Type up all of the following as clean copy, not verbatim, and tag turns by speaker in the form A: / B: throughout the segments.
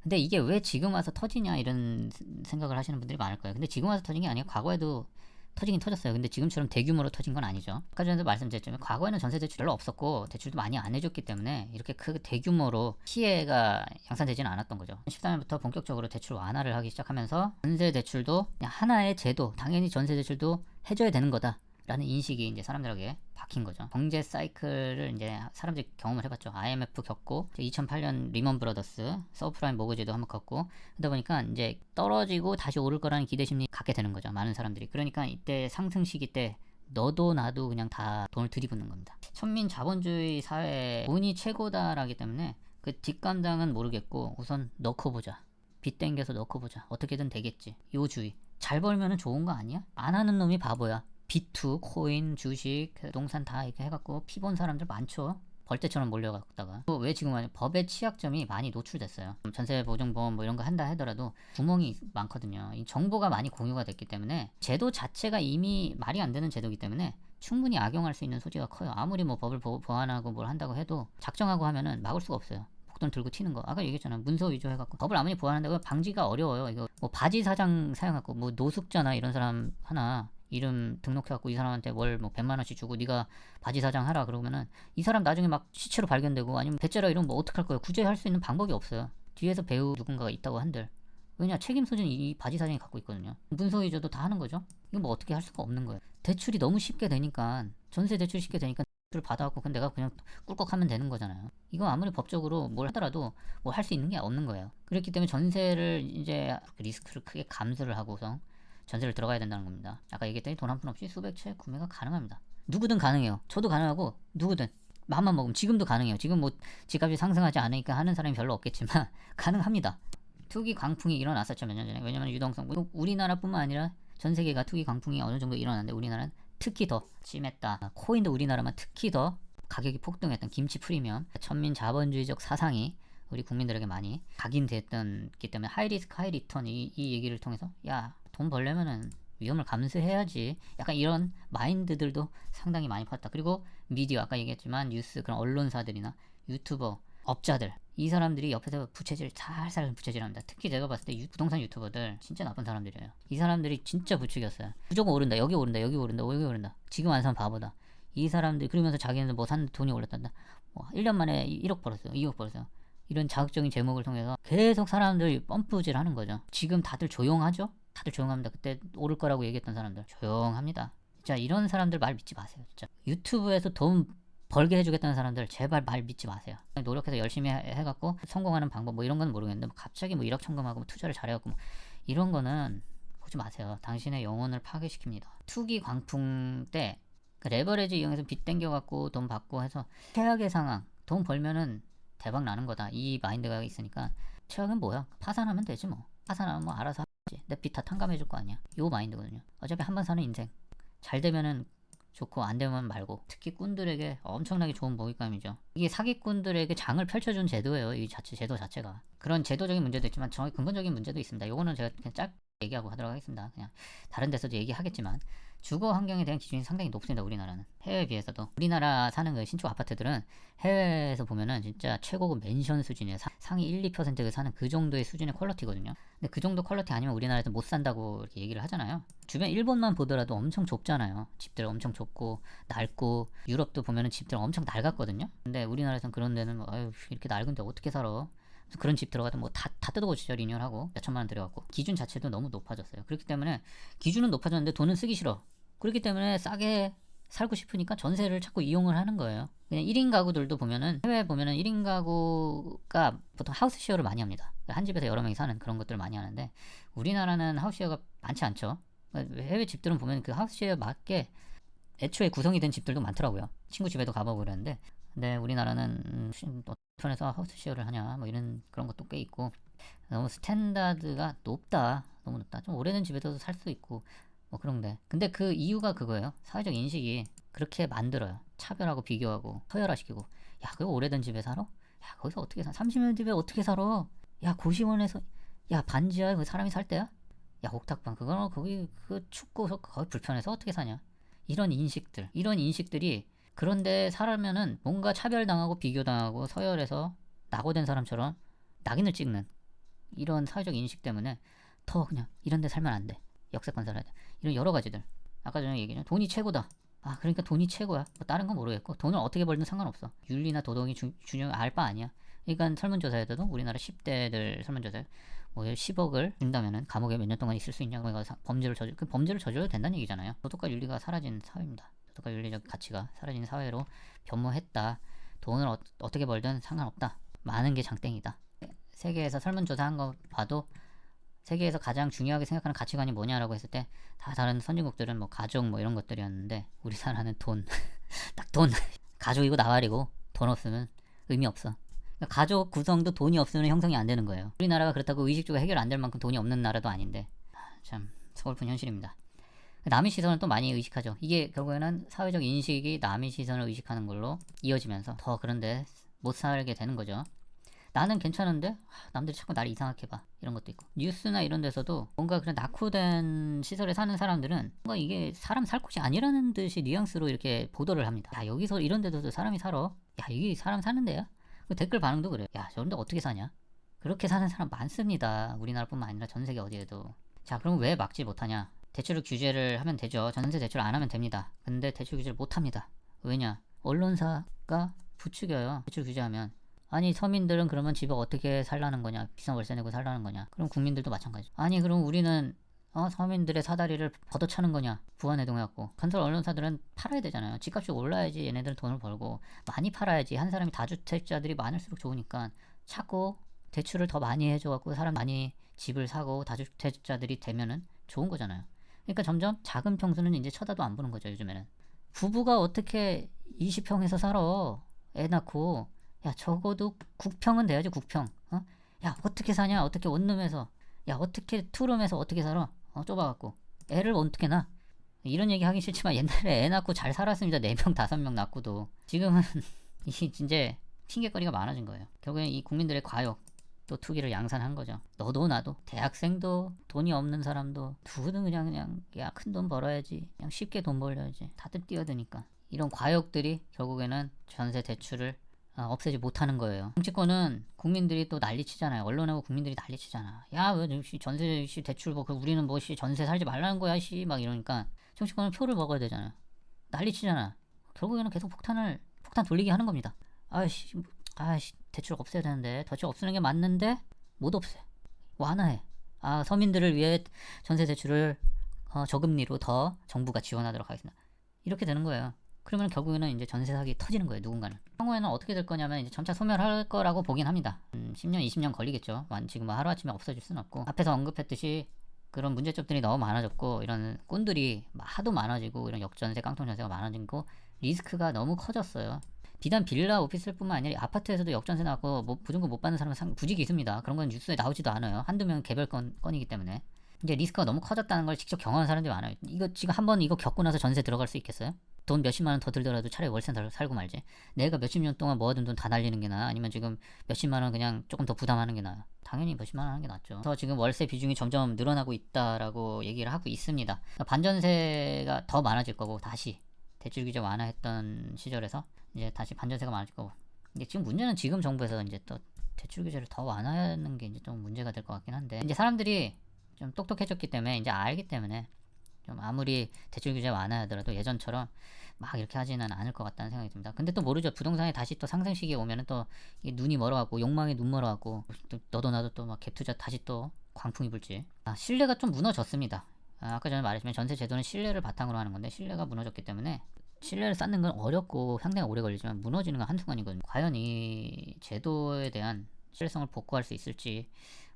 A: 근데 이게 왜 지금 와서 터지냐 이런 생각을 하시는 분들이 많을 거예요. 근데 지금 와서 터진 게 아니고 과거에도 터지긴 터졌어요. 근데 지금처럼 대규모로 터진 건 아니죠. 아까 전에도 말씀드렸지만 과거에는 전세 대출 별로 없었고 대출도 많이 안 해줬기 때문에 이렇게 크 대규모로 피해가 양산되지는 않았던 거죠. 13년부터 본격적으로 대출 완화를 하기 시작하면서 전세 대출도 그냥 하나의 제도, 당연히 전세 대출도 해줘야 되는 거다 라는 인식이 이제 사람들에게 박힌 거죠. 경제 사이클을 이제 사람들이 경험을 해봤죠. IMF 겪고 2008년 리먼 브러더스 서브프라임 모거지도 한번 겪고 그러다 보니까 이제 떨어지고 다시 오를 거라는 기대심리 갖게 되는 거죠. 많은 사람들이. 그러니까 이때 상승 시기 때 너도 나도 그냥 다 돈을 들이붓는 겁니다. 천민 자본주의 사회 운이 최고다라기 때문에 그 뒷감당은 모르겠고 우선 넣고 보자. 빚 땡겨서 넣고 보자. 어떻게든 되겠지. 요 주의. 잘 벌면은 좋은 거 아니야? 안 하는 놈이 바보야. 비투, 코인, 주식, 부동산 다 이렇게 해갖고 피본 사람들 많죠. 벌떼처럼 몰려갔다가 왜 지금 법의 취약점이 많이 노출됐어요. 전세 보증보험 뭐 이런 거 한다 하더라도 구멍이 많거든요. 이 정보가 많이 공유가 됐기 때문에 제도 자체가 이미 말이 안 되는 제도이기 때문에 충분히 악용할 수 있는 소지가 커요. 아무리 뭐 법을 보완하고 뭘 한다고 해도 작정하고 하면은 막을 수가 없어요. 복돈 들고 튀는 거. 아까 얘기했잖아요. 문서 위조 해갖고 법을 아무리 보완한다고 방지가 어려워요. 이거 뭐 바지 사장 사용하고 뭐 노숙자나 이런 사람 하나 이름 등록해갖고 이 사람한테 월 뭐 100만원씩 주고 네가 바지 사장 하라 그러면은 이 사람 나중에 막 시체로 발견되고 아니면 배째라 이러면 뭐 어떡할 거예요. 구제할 수 있는 방법이 없어요. 뒤에서 배우 누군가가 있다고 한들. 왜냐 책임 소지는 이 바지 사장이 갖고 있거든요. 문서 위조도 다 하는 거죠. 이거 뭐 어떻게 할 수가 없는 거예요. 대출이 너무 쉽게 되니까 전세 대출 쉽게 되니까 대출 받아갖고 내가 그냥 꿀꺽하면 되는 거잖아요. 이거 아무리 법적으로 뭘 하더라도 뭐 할 수 있는 게 없는 거예요. 그렇기 때문에 전세를 이제 리스크를 크게 감수를 하고서 전세를 들어가야 된다는 겁니다. 아까 얘기했더니 돈 한 푼 없이 수백 채 구매가 가능합니다. 누구든 가능해요. 저도 가능하고 누구든 마음만 먹으면 지금도 가능해요. 지금 뭐 집값이 상승하지 않으니까 하는 사람이 별로 없겠지만 가능합니다. 투기 광풍이 일어났었죠 몇 년 전에. 왜냐면 유동성 우리나라뿐만 아니라 전 세계가 투기 광풍이 어느 정도 일어났는데 우리나라는 특히 더 심했다. 코인도 우리나라만 특히 더 가격이 폭등했던 김치 프리미엄 천민 자본주의적 사상이 우리 국민들에게 많이 각인됐기 때문에 하이리스크 하이리턴 이 얘기를 통해서 야 돈 벌려면은 위험을 감수해야지 약간 이런 마인드들도 상당히 많이 퍼졌다. 그리고 미디어 아까 얘기했지만 뉴스 그런 언론사들이나 유튜버 업자들 이 사람들이 옆에서 부채질 살살 부채질합니다. 특히 제가 봤을 때 부동산 유튜버들 진짜 나쁜 사람들이에요. 이 사람들이 진짜 부추겼어요. 무조건 오른다 여기 오른다 여기 오른다 여기 오른다 지금 안 사면 바보다. 이 사람들이 그러면서 자기는 뭐 산 돈이 올랐단다. 뭐 1년 만에 1억 벌었어요 2억 벌었어요. 이런 자극적인 제목을 통해서 계속 사람들이 펌프질 하는 거죠. 지금 다들 조용하죠? 다들 조용합니다. 그때 오를 거라고 얘기했던 사람들 조용합니다. 진짜 이런 사람들 말 믿지 마세요. 진짜 유튜브에서 돈 벌게 해주겠다는 사람들 제발 말 믿지 마세요. 노력해서 열심히 해갖고 성공하는 방법 뭐 이런 건 모르겠는데 뭐 갑자기 뭐 1억 천금하고 뭐 투자를 잘해갖고 뭐 이런 거는 보지 마세요. 당신의 영혼을 파괴시킵니다. 투기 광풍 때 그 레버리지 이용해서 빚 땡겨갖고 돈 받고 해서 최악의 상황 돈 벌면은 대박 나는 거다 이 마인드가 있으니까 최악은 뭐야? 파산하면 되지 뭐. 파산하면 뭐 알아서 하지. 내 빚 다 탕감해줄 거 아니야. 요 마인드거든요. 어차피 한 번 사는 인생. 잘 되면은 좋고 안 되면 말고. 특히 꾼들에게 엄청나게 좋은 먹잇감이죠. 이게 사기꾼들에게 장을 펼쳐준 제도예요. 이 제도 자체가. 그런 제도적인 문제도 있지만 정말 근본적인 문제도 있습니다. 요거는 제가 그냥 짧게 얘기하고 하도록 하겠습니다. 그냥 다른 데서도 얘기하겠지만 주거 환경에 대한 기준이 상당히 높습니다. 우리나라는 해외에 비해서도. 우리나라 사는 그 신축 아파트들은 해외에서 보면은 진짜 최고급 맨션 수준이에요. 상위 1, 2%가 사는 그 정도의 수준의 퀄리티거든요. 근데 그 정도 퀄리티 아니면 우리나라에서 못 산다고 이렇게 얘기를 하잖아요. 주변 일본만 보더라도 엄청 좁잖아요. 집들 엄청 좁고 낡고 유럽도 보면은 집들 엄청 낡았거든요. 근데 우리나라에서는 그런 데는 뭐 아유 이렇게 낡은데 어떻게 살아? 그런 집 들어가도 뭐 다 뜯어고치죠. 리뉴얼하고 몇 천만 원 들여갖고 기준 자체도 너무 높아졌어요. 그렇기 때문에 기준은 높아졌는데 돈은 쓰기 싫어. 그렇기 때문에 싸게 살고 싶으니까 전세를 자꾸 이용을 하는 거예요. 그냥 1인 가구들도 보면은 해외 보면은 1인 가구가 보통 하우스쉐어를 많이 합니다. 한 집에서 여러 명이 사는 그런 것들을 많이 하는데 우리나라는 하우스쉐어가 많지 않죠. 해외 집들은 보면 그 하우스쉐어 맞게 애초에 구성이 된 집들도 많더라고요. 친구 집에도 가보고 그랬는데 근데 우리나라는 어떤 편에서 하우스쉐어를 하냐 뭐 이런 그런 것도 꽤 있고 너무 스탠다드가 높다. 너무 높다. 좀 오래된 집에서도 살 수 있고 뭐 그런데 근데 그 이유가 그거예요. 사회적 인식이 그렇게 만들어요. 차별하고 비교하고 서열화시키고 야 그거 오래된 집에 살아? 야 거기서 어떻게 사? 30년 집에 어떻게 살아? 야 고시원에서 야 반지하에 그 사람이 살 때야? 야 옥탑방 그거 거기 그 춥고 거기 불편해서 어떻게 사냐? 이런 인식들이 그런데 살면은 뭔가 차별당하고 비교당하고 서열에서 낙오된 사람처럼 낙인을 찍는 이런 사회적 인식 때문에 더 그냥 이런 데 살면 안 돼. 역세권 살아야 돼. 이런 여러 가지들. 아까 전에 얘기했죠. 돈이 최고다. 아, 그러니까 돈이 최고야. 뭐 다른 건 모르겠고 돈을 어떻게 벌든 상관없어. 윤리나 도덕이 중요 알 바 아니야. 그러니까 설문조사에서도 우리나라 10대들 설문조사에 뭐 10억을 준다면은 감옥에 몇 년 동안 있을 수 있냐고 해서 그 범죄를 저질러도 된다는 얘기잖아요. 도덕과 윤리가 사라진 사회입니다. 도덕과 윤리적 가치가 사라진 사회로 변모했다. 돈을 어떻게 벌든 상관없다. 많은 게 장땡이다. 세계에서 설문조사한 거 봐도 세계에서 가장 중요하게 생각하는 가치관이 뭐냐라고 했을 때 다 다른 선진국들은 뭐 가족 뭐 이런 것들이었는데 우리나라는 돈. 딱 돈. 가족이고 나발이고 돈 없으면 의미 없어. 그러니까 가족 구성도 돈이 없으면 형성이 안 되는 거예요. 우리나라가 그렇다고 의식주가 해결 안 될 만큼 돈이 없는 나라도 아닌데 참 서글픈 현실입니다. 남의 시선을 또 많이 의식하죠. 이게 결국에는 사회적 인식이 남의 시선을 의식하는 걸로 이어지면서 더 그런데 못 살게 되는 거죠. 나는 괜찮은데 남들이 자꾸 나를 이상하게 봐. 이런 것도 있고 뉴스나 이런 데서도 뭔가 그런 낙후된 시설에 사는 사람들은 뭔가 이게 사람 살 곳이 아니라는 듯이 뉘앙스로 이렇게 보도를 합니다. 야, 여기서 이런 데도 사람이 살아? 야, 여기 사람 사는 데야? 그 댓글 반응도 그래요. 야, 저런 데 어떻게 사냐? 그렇게 사는 사람 많습니다. 우리나라뿐만 아니라 전 세계 어디에도. 자, 그럼 왜 막지 못하냐? 대출 규제를 하면 되죠. 전세 대출 안 하면 됩니다. 근데 대출 규제를 못 합니다. 왜냐? 언론사가 부추겨요. 대출 규제하면. 아니, 서민들은 그러면 집에 어떻게 살라는 거냐? 비싼 월세 내고 살라는 거냐? 그럼 국민들도 마찬가지죠. 아니, 그럼 우리는 서민들의 사다리를 걷어차는 거냐? 부안해동해갖고. 건설 언론사들은 팔아야 되잖아요. 집값이 올라야지 얘네들은 돈을 벌고 많이 팔아야지. 한 사람이 다주택자들이 많을수록 좋으니까 자꾸 대출을 더 많이 해줘갖고 사람 많이 집을 사고 다주택자들이 되면은 좋은 거잖아요. 그러니까 점점 작은 평수는 이제 쳐다도 안 보는 거죠. 요즘에는 부부가 어떻게 20평에서 살아? 애 낳고. 야, 적어도 9평은 돼야지. 9평. 야, 어떻게 사냐? 어떻게 원룸에서. 야, 어떻게 투룸에서 어떻게 살아? 좁아갖고 애를 어떻게 낳아? 이런 얘기 하기 싫지만 옛날에 애 낳고 잘 살았습니다. 4명 5명 낳고도. 지금은 이제 핑계거리가 많아진 거예요. 결국엔 이 국민들의 과욕 또 투기를 양산한 거죠. 너도 나도 대학생도 돈이 없는 사람도 누구든 그냥 야, 큰 돈 벌어야지. 그냥 쉽게 돈 벌려야지. 다들 뛰어드니까. 이런 과욕들이 결국에는 전세 대출을 없애지 못하는 거예요. 정치권은 국민들이 또 난리치잖아요. 언론하고 국민들이 난리치잖아. 야, 왜 전세 대출 우리는 전세 살지 말라는 거야 막 이러니까 정치권은 표를 먹어야 되잖아요. 난리치잖아. 결국에는 계속 폭탄 돌리게 하는 겁니다. 아이씨 대출 없애야 되는데 대출 없애는 게 맞는데 못 없애. 완화해. 서민들을 위해 전세 대출을 저금리로 더 정부가 지원하도록 하겠습니다. 이렇게 되는 거예요. 그러면 결국에는 이제 전세 사기 터지는 거예요. 누군가는. 향후에는 어떻게 될 거냐면 이제 점차 소멸할 거라고 보긴 합니다. 10년, 20년 걸리겠죠. 지금 뭐 하루아침에 없어질 수는 없고 앞에서 언급했듯이 그런 문제점들이 너무 많아졌고 이런 꾼들이 하도 많아지고 이런 역전세, 깡통전세가 많아지고 리스크가 너무 커졌어요. 비단 빌라, 오피스텔 뿐만 아니라 아파트에서도 역전세 나고 보증금 못 받는 사람은 부직이 있습니다. 그런 건 뉴스에 나오지도 않아요. 한두 명 개별 건이기 때문에. 이제 리스크가 너무 커졌다는 걸 직접 경험한 사람들이 많아요. 이거 지금 한번 이거 겪고 나서 전세 들어갈 수 있겠어요? 돈 몇십만 원 더 들더라도 차라리 월세 살고 말지. 내가 몇십 년 동안 모아둔 돈 다 날리는 게 나아? 아니면 지금 몇십만 원 그냥 조금 더 부담하는 게 나아? 당연히 몇십만 원 하는 게 낫죠. 그래서 지금 월세 비중이 점점 늘어나고 있다라고 얘기를 하고 있습니다. 반전세가 더 많아질 거고 다시 대출 규제 완화했던 시절에서 이제 다시 반전세가 많아질 거고. 근데 지금 문제는 지금 정부에서 이제 또 대출 규제를 더 완화하는 게 이제 좀 문제가 될 것 같긴 한데 이제 사람들이 좀 똑똑해졌기 때문에 이제 알기 때문에 좀 아무리 대출 규제 완화하더라도 예전처럼 막 이렇게 하지는 않을 것 같다는 생각이 듭니다. 근데 또 모르죠. 부동산이 다시 또 상승 시기에 오면은 또 이게 눈이 멀어갖고 욕망에 눈 멀어갖고 또 너도 나도 또 막 갭 투자 다시 또 광풍이 불지. 신뢰가 좀 무너졌습니다. 아까 전에 말했지만 전세 제도는 신뢰를 바탕으로 하는 건데 신뢰가 무너졌기 때문에 신뢰를 쌓는 건 어렵고 상당히 오래 걸리지만 무너지는 건 한순간이거든요. 과연 이 제도에 대한 신뢰성을 복구할 수 있을지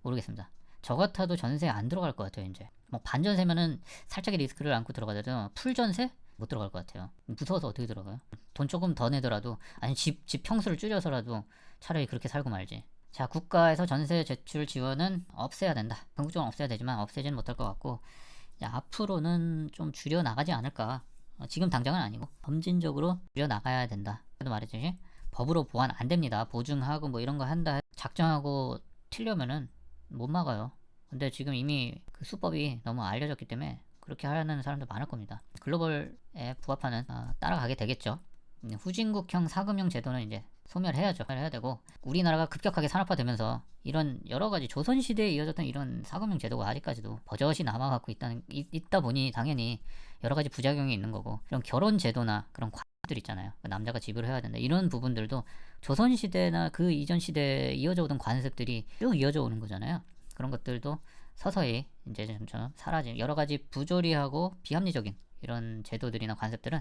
A: 모르겠습니다. 저 같아도 전세에 안 들어갈 것 같아요. 이제 뭐 반전세면은 살짝의 리스크를 안고 들어가더라도 풀전세 못 들어갈 것 같아요. 무서워서 어떻게 들어가요? 돈 조금 더 내더라도 아니 집 평수를 줄여서라도 차라리 그렇게 살고 말지. 자, 국가에서 전세 대출 지원은 없애야 된다. 궁극적으로 없애야 되지만 없애지는 못할 것 같고 앞으로는 좀 줄여 나가지 않을까. 지금 당장은 아니고 점진적으로 줄여 나가야 된다. 그래도 말했듯이 법으로 보완 안 됩니다. 보증하고 뭐 이런 거 한다 작정하고 튀려면은 못 막아요. 근데 지금 이미 그 수법이 너무 알려졌기 때문에 그렇게 하려는 사람도 많을 겁니다. 글로벌에 부합하는 따라가게 되겠죠. 후진국형 사금융 제도는 이제 소멸해야죠. 해야 되고 우리나라가 급격하게 산업화되면서 이런 여러 가지 조선시대에 이어졌던 이런 사금융 제도가 아직까지도 버젓이 남아갖고 있다 보니 당연히 여러 가지 부작용이 있는 거고 이런 결혼 제도나 그런 관들 있잖아요. 남자가 집을 해야 된다. 이런 부분들도 조선시대나 그 이전 시대에 이어져 오던 관습들이 쭉 이어져 오는 거잖아요. 그런 것들도 서서히 이제 점점 사라지는 여러 가지 부조리하고 비합리적인 이런 제도들이나 관습들은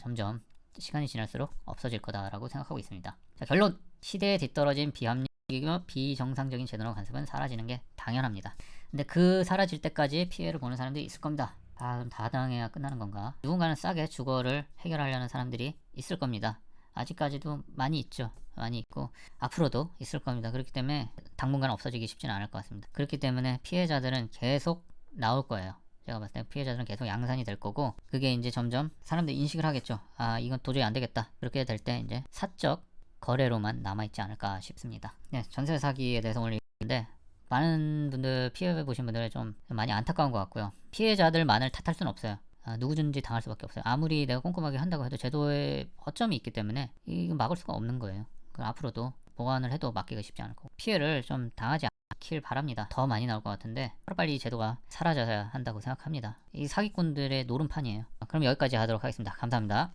A: 점점 시간이 지날수록 없어질 거다라고 생각하고 있습니다. 자, 결론! 시대에 뒤떨어진 비합리적이며 비정상적인 제도나 관습은 사라지는 게 당연합니다. 근데 그 사라질 때까지 피해를 보는 사람들이 있을 겁니다. 그럼 다 당해야 끝나는 건가? 누군가는 싸게 주거를 해결하려는 사람들이 있을 겁니다. 아직까지도 많이 있죠. 많이 있고 앞으로도 있을 겁니다. 그렇기 때문에 당분간 없어지기 쉽지는 않을 것 같습니다. 그렇기 때문에 피해자들은 계속 나올 거예요. 제가 봤을 때 피해자들은 계속 양산이 될 거고 그게 이제 점점 사람들이 인식을 하겠죠. 이건 도저히 안 되겠다. 그렇게 될 때 이제 사적 거래로만 남아있지 않을까 싶습니다. 네, 전세 사기에 대해서 오늘 얘기했는데 많은 분들 피해보신 분들 좀 많이 안타까운 것 같고요. 피해자들만을 탓할 수는 없어요. 누구든지 당할 수밖에 없어요. 아무리 내가 꼼꼼하게 한다고 해도 제도에 허점이 있기 때문에 이거 막을 수가 없는 거예요. 앞으로도 보완을 해도 막기가 쉽지 않을 거고 피해를 좀 당하지 않길 바랍니다. 더 많이 나올 것 같은데 하루빨리 이 제도가 사라져야 한다고 생각합니다. 이 사기꾼들의 노름판이에요. 그럼 여기까지 하도록 하겠습니다. 감사합니다.